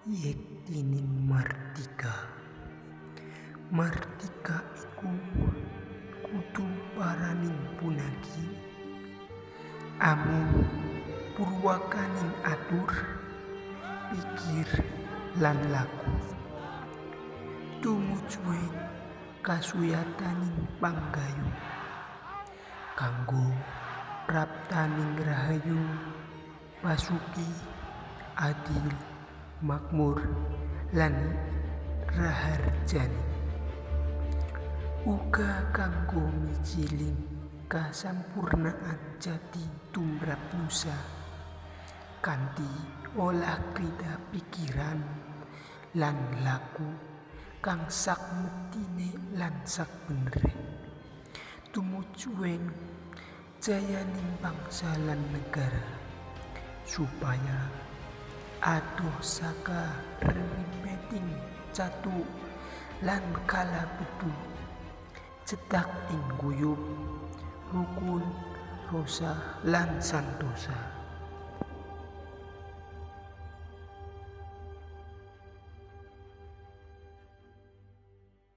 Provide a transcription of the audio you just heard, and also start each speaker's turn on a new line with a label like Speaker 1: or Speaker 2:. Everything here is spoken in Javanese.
Speaker 1: Yektinin Martika. Martika iku kudu paraning punaki, amung purwakaning atur, pikir lan laku. Tumujuing kasuyataning panggayu, kanggo praptaning rahayu, pasuki, adil, makmur lan raharjani. Uga kanggo mijiling kasampurnaan jati tumrap nusa, kanthi olah krida pikiran lan laku kang sakmetine lan sakbenere, tumuju ing jayaning bangsa lan negara, supaya adoh saka rempeting catu lan kalabedu, cedak ing guyub, rukun, rosa lan santosa.